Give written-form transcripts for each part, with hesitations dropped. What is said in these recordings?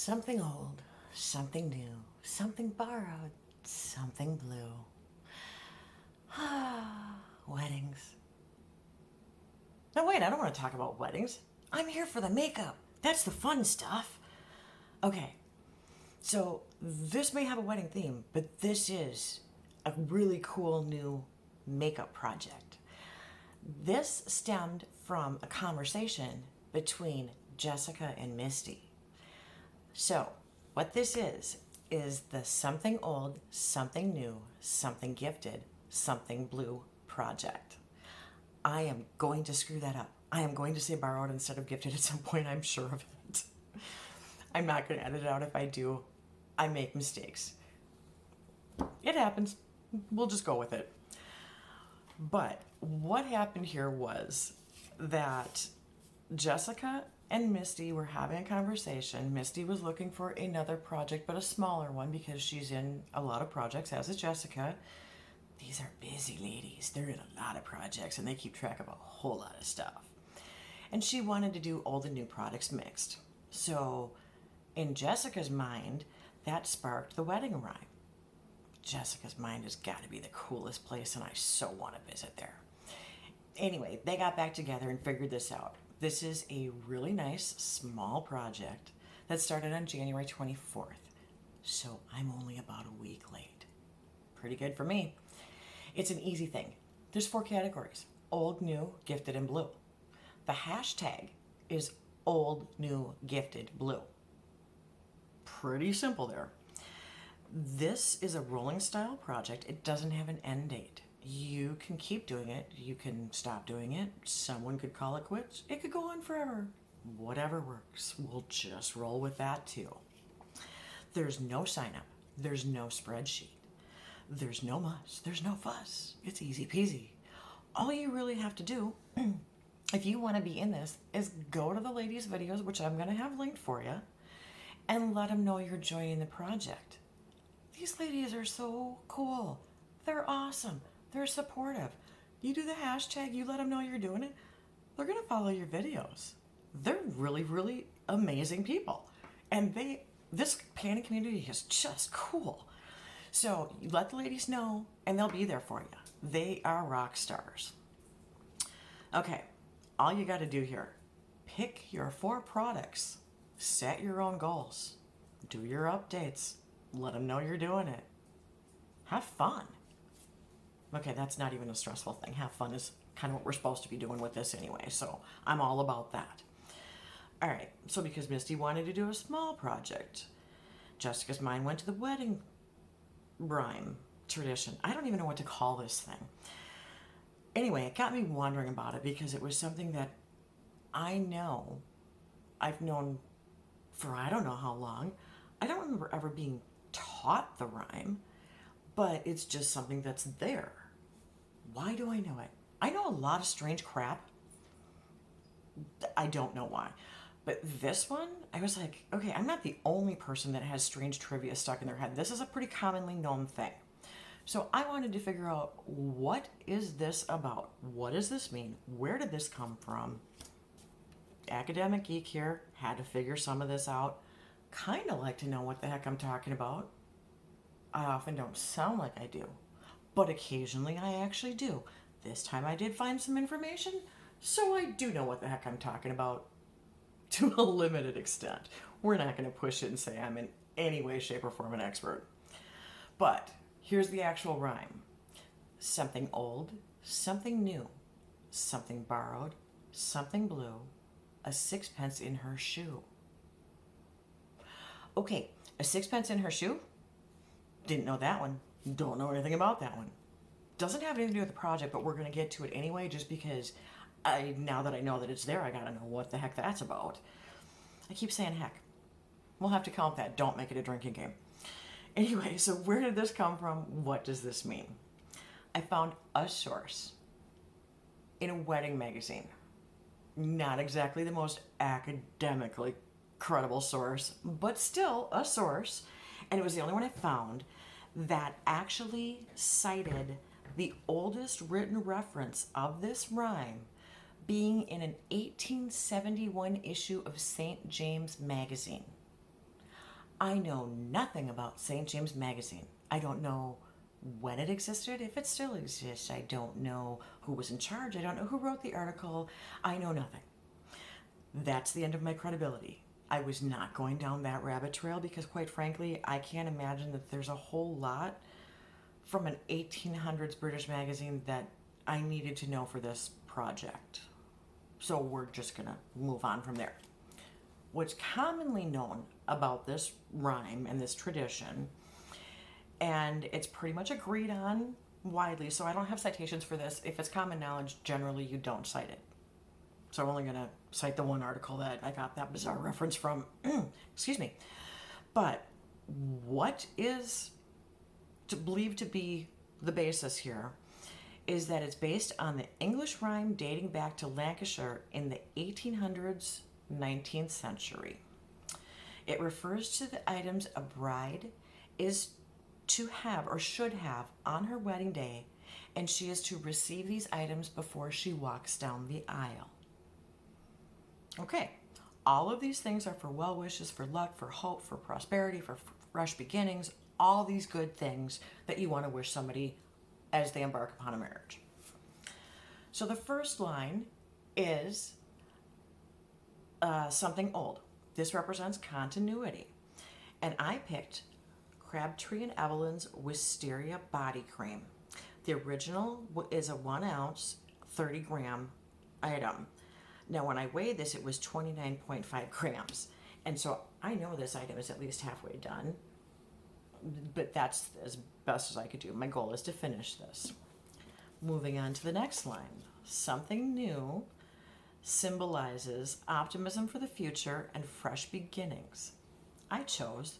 Something old, something new, something borrowed, something blue. Ah, weddings. No, wait, I don't want to talk about weddings. I'm here for the makeup. That's the fun stuff. Okay, so this may have a wedding theme, but this is a really cool new makeup project. This stemmed from a conversation between Jessica and Misty. So, what this is the something old, something new, something gifted, something blue project. I am going to screw that up. I am going to say borrowed instead of gifted at some point, I'm sure of it. I'm not going to edit it out. If I do, I make mistakes. It happens. We'll just go with it. But what happened here was that Jessica and Misty were having a conversation. Misty was looking for another project, but a smaller one because she's in a lot of projects, as is Jessica. These are busy ladies. They're in a lot of projects and they keep track of a whole lot of stuff. And she wanted to do old and new products mixed. So in Jessica's mind, that sparked the wedding rhyme. Jessica's mind has got to be the coolest place, and I so want to visit there. Anyway, they got back together and figured this out. This is a really nice, small project that started on January 24th. So I'm only about a week late. Pretty good for me. It's an easy thing. There's 4 categories: old, new, gifted, and blue. The hashtag is old, new, gifted, blue. Pretty simple there. This is a rolling style project. It doesn't have an end date. You can keep doing it. You can stop doing it. Someone could call it quits. It could go on forever. Whatever works. We'll just roll with that too. There's no sign up. There's no spreadsheet. There's no muss. There's no fuss. It's easy peasy. All you really have to do, if you want to be in this, is go to the ladies' videos, which I'm going to have linked for you, and let them know you're joining the project. These ladies are so cool. They're awesome. They're supportive. You do the hashtag, you let them know you're doing it, they're going to follow your videos. They're really, really amazing people. And this panty community is just cool. So you let the ladies know, and they'll be there for you. They are rock stars. Okay, all you got to do here, pick your 4 products, set your own goals, do your updates, let them know you're doing it. Have fun. Okay, that's not even a stressful thing. Have fun is kind of what we're supposed to be doing with this anyway, so I'm all about that. All right, so because Misty wanted to do a small project, Jessica's mind went to the wedding rhyme tradition. I don't even know what to call this thing. Anyway, it got me wondering about it because it was something that I know I've known for I don't know how long. I don't remember ever being taught the rhyme, but it's just something that's there. Why do I know it? I know a lot of strange crap. I don't know why. But this one, I was like, okay, I'm not the only person that has strange trivia stuck in their head. This is a pretty commonly known thing. So I wanted to figure out, what is this about? What does this mean? Where did this come from? Academic geek here, had to figure some of this out. Kind of like to know what the heck I'm talking about. I often don't sound like I do, but occasionally I actually do. This time I did find some information, so I do know what the heck I'm talking about to a limited extent. We're not going to push it and say I'm in any way, shape, or form an expert. But here's the actual rhyme. Something old, something new, something borrowed, something blue, a sixpence in her shoe. Okay, a sixpence in her shoe? Didn't know that one. Don't know anything about that one. Doesn't have anything to do with the project, but we're going to get to it anyway just because now that I know that it's there, I got to know what the heck that's about. I keep saying heck. We'll have to count that. Don't make it a drinking game. Anyway, so where did this come from? What does this mean? I found a source in a wedding magazine. Not exactly the most academically credible source, but still a source. And it was the only one I found that actually cited the oldest written reference of this rhyme being in an 1871 issue of St. James Magazine. I know nothing about St. James Magazine. I don't know when it existed, if it still exists. I don't know who was in charge. I don't know who wrote the article. I know nothing. That's the end of my credibility. I was not going down that rabbit trail because, quite frankly, I can't imagine that there's a whole lot from an 1800s British magazine that I needed to know for this project. So we're just going to move on from there. What's commonly known about this rhyme and this tradition, and it's pretty much agreed on widely, so I don't have citations for this. If it's common knowledge, generally you don't cite it. So I'm only going to cite the one article that I got that bizarre reference from. Excuse me. But what is believed to be the basis here is that it's based on the English rhyme dating back to Lancashire in the 1800s, 19th century. It refers to the items a bride is to have or should have on her wedding day, and she is to receive these items before she walks down the aisle. Okay, all of these things are for well wishes, for luck, for hope, for prosperity, for fresh beginnings, all these good things that you want to wish somebody as they embark upon a marriage. So the first line is something old. This represents continuity. And I picked Crabtree and Evelyn's Wisteria Body Cream. The original is a 1 ounce, 30 gram item. Now, when I weighed this, it was 29.5 grams. And so I know this item is at least halfway done, but that's as best as I could do. My goal is to finish this. Moving on to the next line. Something new symbolizes optimism for the future and fresh beginnings. I chose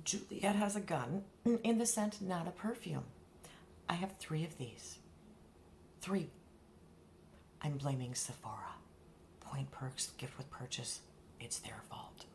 Juliet Has a Gun in the scent Not a Perfume. I have 3 of these. 3. I'm blaming Sephora. Point Perks, gift with purchase. It's their fault.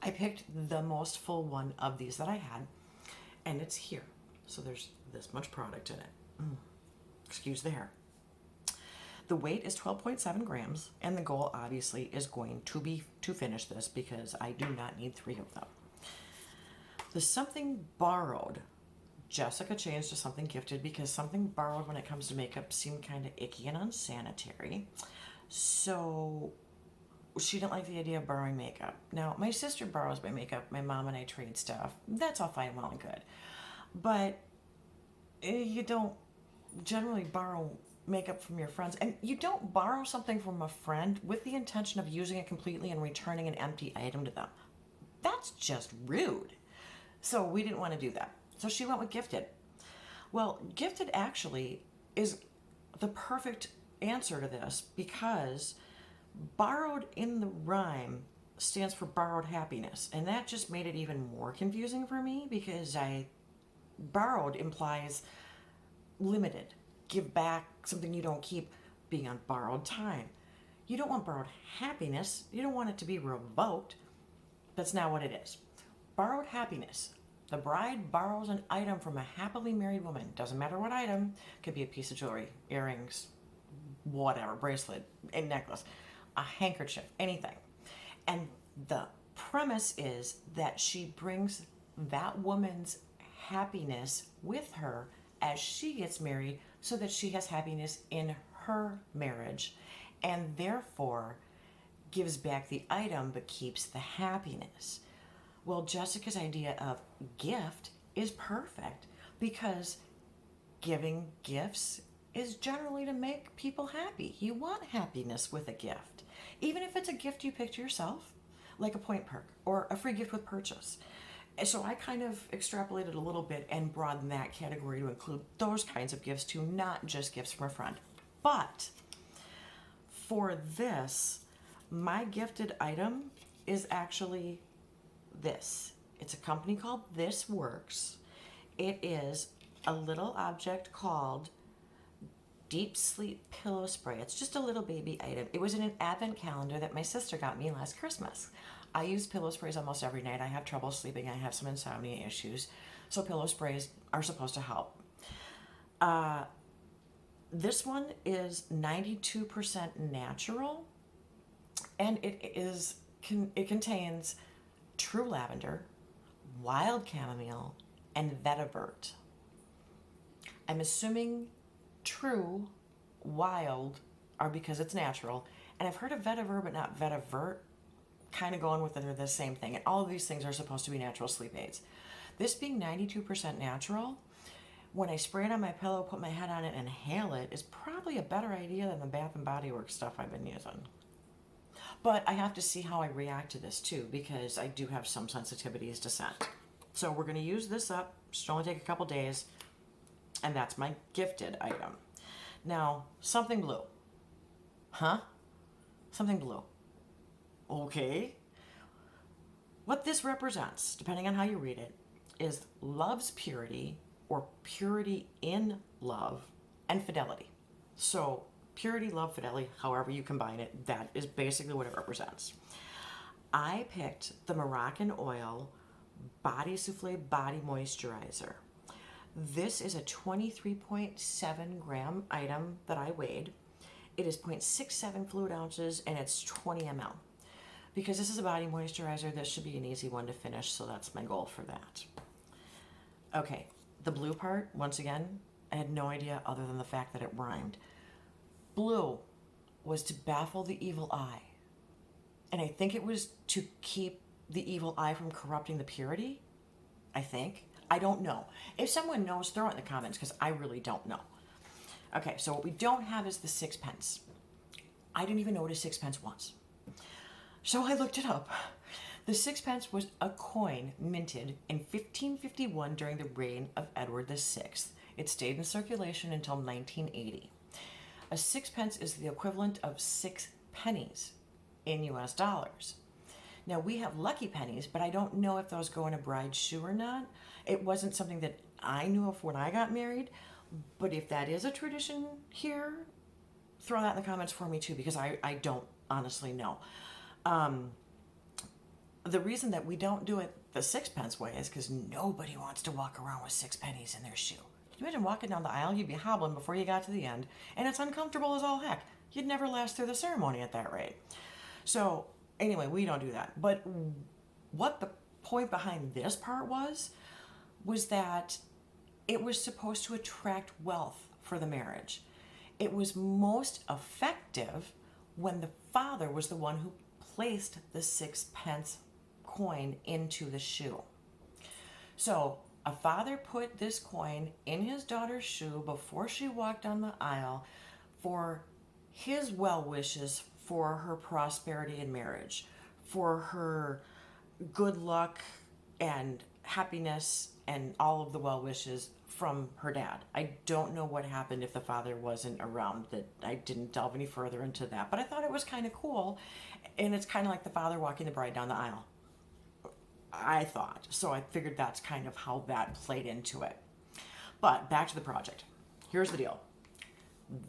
I picked the most full one of these that I had, and it's here. So there's this much product in it. Excuse the hair. The weight is 12.7 grams, and the goal obviously is going to be to finish this because I do not need 3 of them. The something borrowed, Jessica changed to something gifted because something borrowed when it comes to makeup seemed kind of icky and unsanitary. So she didn't like the idea of borrowing makeup. Now, my sister borrows my makeup. My mom and I trade stuff. That's all fine, well and good. But you don't generally borrow makeup from your friends. And you don't borrow something from a friend with the intention of using it completely and returning an empty item to them. That's just rude. So we didn't want to do that. So she went with gifted. Well, gifted actually is the perfect answer to this because borrowed in the rhyme stands for borrowed happiness, and that just made it even more confusing for me because borrowed implies limited, give back something you don't keep, being on borrowed time. You don't want borrowed happiness. You don't want it to be revoked. That's not what it is. Borrowed happiness. The bride borrows an item from a happily married woman. Doesn't matter what item. Could be a piece of jewelry, earrings, whatever, bracelet, a necklace, a handkerchief, anything. And the premise is that she brings that woman's happiness with her as she gets married so that she has happiness in her marriage and therefore gives back the item but keeps the happiness. Well, Jessica's idea of gift is perfect because giving gifts is generally to make people happy. You want happiness with a gift, even if it's a gift you picked yourself, like a point perk or a free gift with purchase. So I kind of extrapolated a little bit and broadened that category to include those kinds of gifts too, not just gifts from a friend. But for this, my gifted item is actually this. It's a company called This Works. It is a little object called Deep Sleep Pillow Spray. It's just a little baby item. It was in an advent calendar that my sister got me last Christmas. I use pillow sprays almost every night. I have trouble sleeping. I have some insomnia issues. So pillow sprays are supposed to help. This one is 92% natural, and it contains true lavender, wild chamomile, and vetiver. I'm assuming true, wild are because it's natural. And I've heard of vetiver, but not vetiver. Kind of going with it, they're the same thing. And all of these things are supposed to be natural sleep aids. This being 92% natural, when I spray it on my pillow, put my head on it, and inhale it, is probably a better idea than the Bath and Body Works stuff I've been using. But I have to see how I react to this too, because I do have some sensitivities to scent. So we're going to use this up. Should only take a couple days. And that's my gifted item. Now, something blue. Huh? Something blue. Okay. What this represents, depending on how you read it, is love's purity, or purity in love, and fidelity. So purity, love, fidelity, however you combine it, that is basically what it represents. I picked the Moroccan Oil Body Souffle Body Moisturizer. This is a 23.7 gram item that I weighed. It is 0.67 fluid ounces, and it's 20 ml. Because this is a body moisturizer, this should be an easy one to finish, so that's my goal for that. Okay, the blue part, once again, I had no idea other than the fact that it rhymed. Blue was to baffle the evil eye. And I think it was to keep the evil eye from corrupting the purity, I think. I don't know. If someone knows, throw it in the comments, because I really don't know. Okay, so what we don't have is the sixpence. I didn't even know what a sixpence was. So I looked it up. The sixpence was a coin minted in 1551 during the reign of Edward VI. It stayed in circulation until 1980. A sixpence is the equivalent of 6 pennies in US dollars. Now, we have lucky pennies, but I don't know if those go in a bride's shoe or not. It wasn't something that I knew of when I got married, but if that is a tradition here, throw that in the comments for me too, because I don't honestly know. The reason that we don't do it the sixpence way is because nobody wants to walk around with 6 pennies in their shoe. Can you imagine walking down the aisle? You'd be hobbling before you got to the end, and it's uncomfortable as all heck. You'd never last through the ceremony at that rate. So anyway, we don't do that. But what the point behind this part was that it was supposed to attract wealth for the marriage. It was most effective when the father was the one who placed the sixpence coin into the shoe. So a father put this coin in his daughter's shoe before she walked down the aisle for his well wishes for her prosperity in marriage, for her good luck and happiness and all of the well wishes from her dad. I don't know what happened if the father wasn't around. That I didn't delve any further into that, but I thought it was kind of cool, and it's kind of like the father walking the bride down the aisle, I thought. So I figured that's kind of how that played into it. But back to the project. Here's the deal.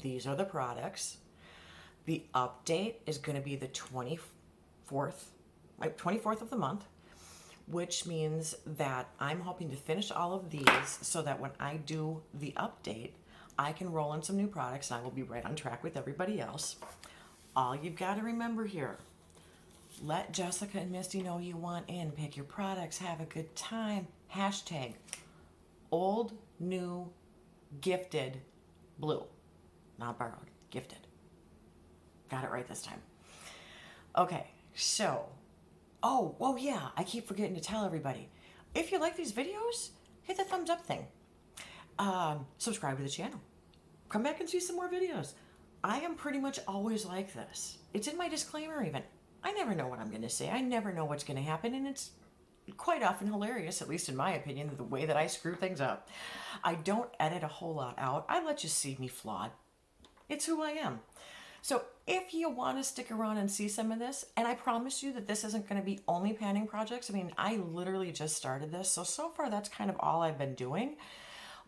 These are the products. The update is going to be the 24th of the month, which means that I'm hoping to finish all of these so that when I do the update, I can roll in some new products and I will be right on track with everybody else. All you've got to remember here, let Jessica and Misty know you want in. Pick your products, have a good time. Hashtag old, new, gifted, blue. Not borrowed, gifted. Got it right this time. Okay, so, oh yeah, I keep forgetting to tell everybody. If you like these videos, hit the thumbs up thing. Subscribe to the channel. Come back and see some more videos. I am pretty much always like this. It's in my disclaimer even. I never know what I'm going to say. I never know what's going to happen, and it's quite often hilarious, at least in my opinion, the way that I screw things up. I don't edit a whole lot out. I let you see me flawed. It's who I am. So if you want to stick around and see some of this, and I promise you that this isn't going to be only panning projects. I mean, I literally just started this. So far that's kind of all I've been doing.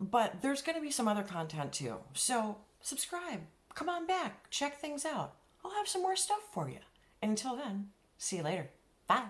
But there's going to be some other content too. So subscribe. Come on back. Check things out. I'll have some more stuff for you. And until then, see you later. Bye.